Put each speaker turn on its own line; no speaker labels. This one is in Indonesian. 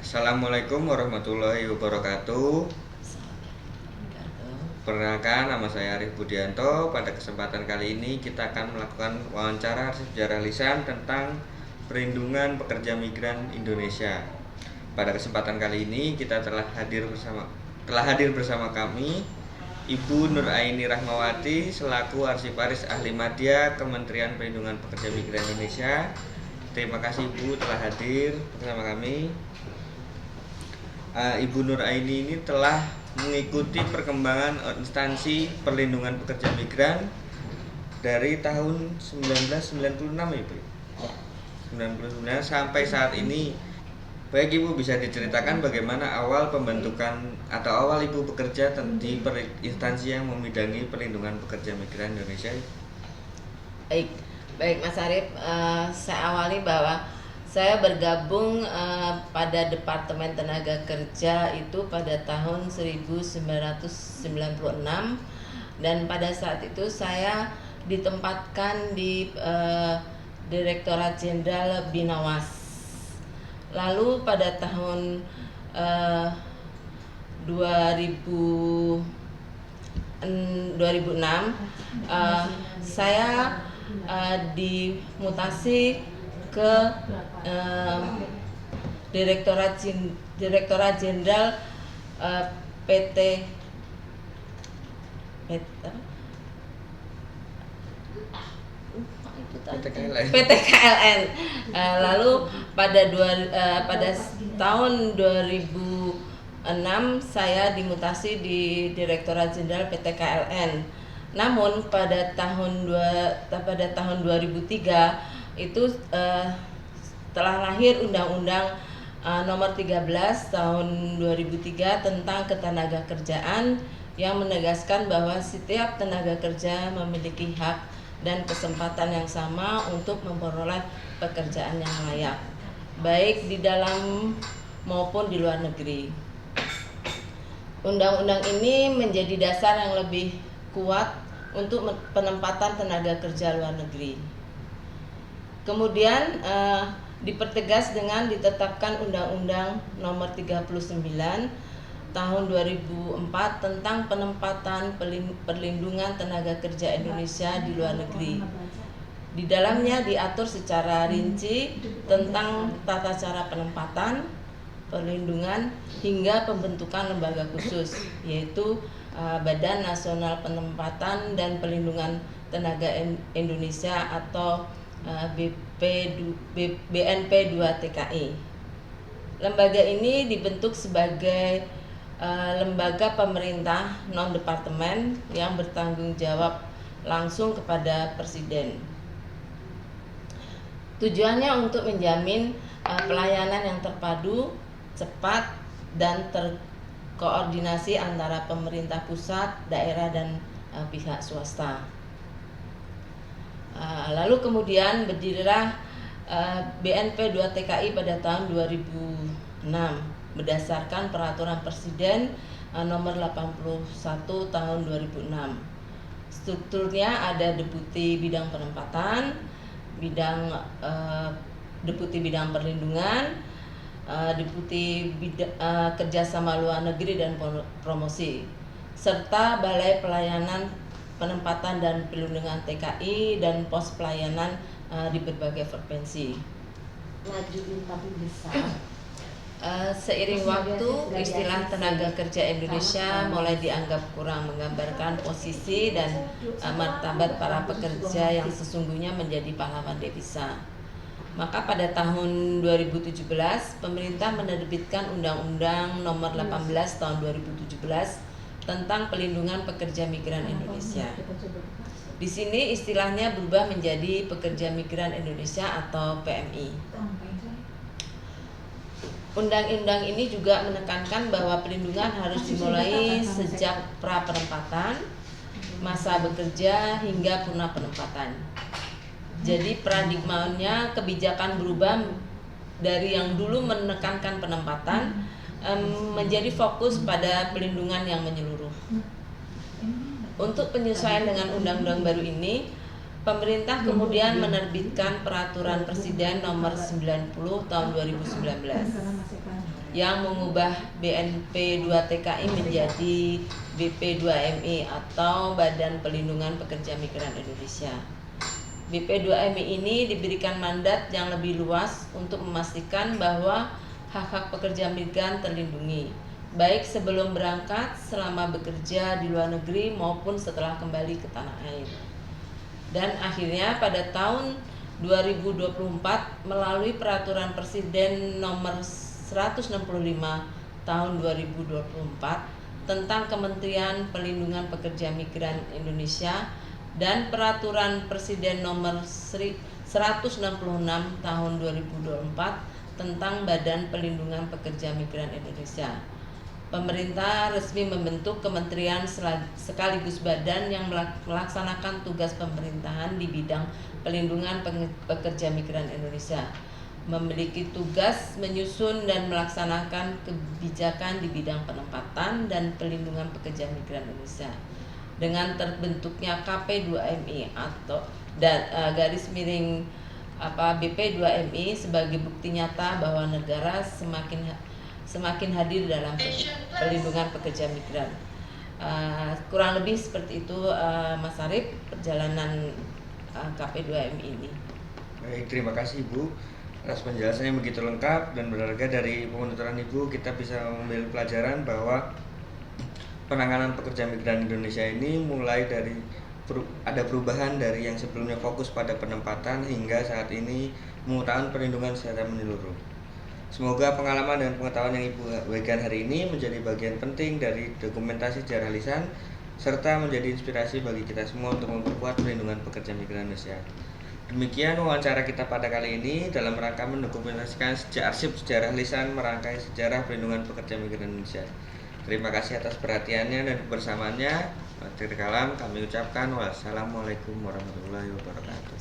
Assalamualaikum warahmatullahi wabarakatuh. Perkenalkan, nama saya Arif Budianto. Pada kesempatan kali ini kita akan melakukan wawancara secara lisan tentang perlindungan pekerja migran Indonesia. Pada kesempatan kali ini kita telah hadir bersama kami Ibu Nuraini Rahmawati selaku Arsiparis Ahli Madya Kementerian Perlindungan Pekerja Migran Indonesia. Terima kasih Ibu telah hadir bersama kami. Ibu Nuraini ini telah mengikuti perkembangan instansi perlindungan pekerja migran dari tahun 1996 Ibu. 99 sampai saat ini. Baik Ibu, bisa diceritakan bagaimana awal pembentukan atau awal Ibu bekerja di instansi yang membidangi perlindungan pekerja migran Indonesia?
Baik Mas Arif, saya awali bahwa saya bergabung pada Departemen Tenaga Kerja itu pada tahun 1996, dan pada saat itu saya ditempatkan di Direktorat Jenderal Binawas. Lalu pada tahun 2006 saya dimutasi ke Direktorat Jenderal PT KLN. Lalu pada tahun 2006 saya dimutasi di Direktorat Jenderal PT KLN. Namun pada tahun 2003 itu telah lahir Undang-Undang Nomor 13 Tahun 2003 tentang Ketenagakerjaan yang menegaskan bahwa setiap tenaga kerja memiliki hak dan kesempatan yang sama untuk memperoleh pekerjaan yang layak, baik di dalam maupun di luar negeri. Undang-undang ini menjadi dasar yang lebih kuat untuk penempatan tenaga kerja luar negeri. Kemudian dipertegas dengan ditetapkan Undang-Undang Nomor 39 Tahun 2004 tentang penempatan perlindungan tenaga kerja Indonesia di luar negeri. Di dalamnya diatur secara rinci tentang tata cara penempatan, perlindungan, hingga pembentukan lembaga khusus, yaitu Badan Nasional Penempatan dan Perlindungan Tenaga Indonesia atau BNP 2 TKI. Lembaga ini dibentuk sebagai lembaga pemerintah non-departemen yang bertanggung jawab langsung kepada Presiden. Tujuannya untuk menjamin pelayanan yang terpadu, cepat, dan terkoordinasi antara pemerintah pusat, daerah, dan pihak swasta. Lalu kemudian berdirilah BNP 2 TKI pada tahun 2006 berdasarkan Peraturan Presiden Nomor 81 Tahun 2006. Strukturnya ada Deputi Bidang Penempatan, Deputi Bidang Perlindungan, Deputi Kerjasama Luar Negeri dan Promosi, serta Balai Pelayanan Penempatan dan Perlindungan TKI dan pos pelayanan di berbagai provinsi.
Lanjutin tapi besar.
Seiring waktu, istilah tenaga kerja Indonesia mulai dianggap kurang menggambarkan posisi dan martabat para pekerja yang sesungguhnya menjadi pahlawan devisa. Maka pada tahun 2017, pemerintah menerbitkan Undang-Undang Nomor 18 Tahun 2017 tentang Pelindungan Pekerja Migran Indonesia. Di sini istilahnya berubah menjadi Pekerja Migran Indonesia atau PMI. Undang-undang ini juga menekankan bahwa perlindungan harus dimulai sejak pra-penempatan, masa bekerja, hingga purna penempatan. Jadi paradigmanya kebijakan berubah dari yang dulu menekankan penempatan menjadi fokus pada perlindungan yang menyeluruh. Untuk penyesuaian dengan undang-undang baru ini, Pemerintah kemudian menerbitkan Peraturan Presiden Nomor 90 Tahun 2019 yang mengubah BNP 2TKI menjadi BP 2MI atau Badan Pelindungan Pekerja Migran Indonesia. BP 2MI ini diberikan mandat yang lebih luas untuk memastikan bahwa hak-hak pekerja migran terlindungi, baik sebelum berangkat, selama bekerja di luar negeri maupun setelah kembali ke tanah air. Dan akhirnya pada tahun 2024 melalui Peraturan Presiden Nomor 165 Tahun 2024 tentang Kementerian Pelindungan Pekerja Migran Indonesia dan Peraturan Presiden Nomor 166 Tahun 2024 tentang Badan Pelindungan Pekerja Migran Indonesia. Pemerintah resmi membentuk kementerian sekaligus badan yang melaksanakan tugas pemerintahan di bidang pelindungan pekerja migran Indonesia, memiliki tugas menyusun dan melaksanakan kebijakan di bidang penempatan dan pelindungan pekerja migran Indonesia. Dengan terbentuknya KP2MI atau garis miring BP 2MI sebagai bukti nyata bahwa negara semakin hadir dalam pelindungan pekerja migran. Kurang lebih seperti itu, Mas Arif, perjalanan KP2MI ini.
Baik, terima kasih Ibu atas penjelasannya yang begitu lengkap dan berharga. Dari penuturan Ibu kita bisa mengambil pelajaran bahwa penanganan pekerja migran Indonesia ini mulai dari ada perubahan dari yang sebelumnya fokus pada penempatan hingga saat ini mengutamakan perlindungan secara menyeluruh. Semoga pengalaman dan pengetahuan yang Ibu bagikan hari ini menjadi bagian penting dari dokumentasi sejarah lisan serta menjadi inspirasi bagi kita semua untuk memperkuat perlindungan pekerja migran Indonesia. Demikian wawancara kita pada kali ini dalam rangka mendokumentasikan arsip sejarah lisan merangkai sejarah perlindungan pekerja migran Indonesia. Terima kasih atas perhatiannya dan kebersamaannya. Akhir kalam kami ucapkan wassalamualaikum warahmatullahi wabarakatuh.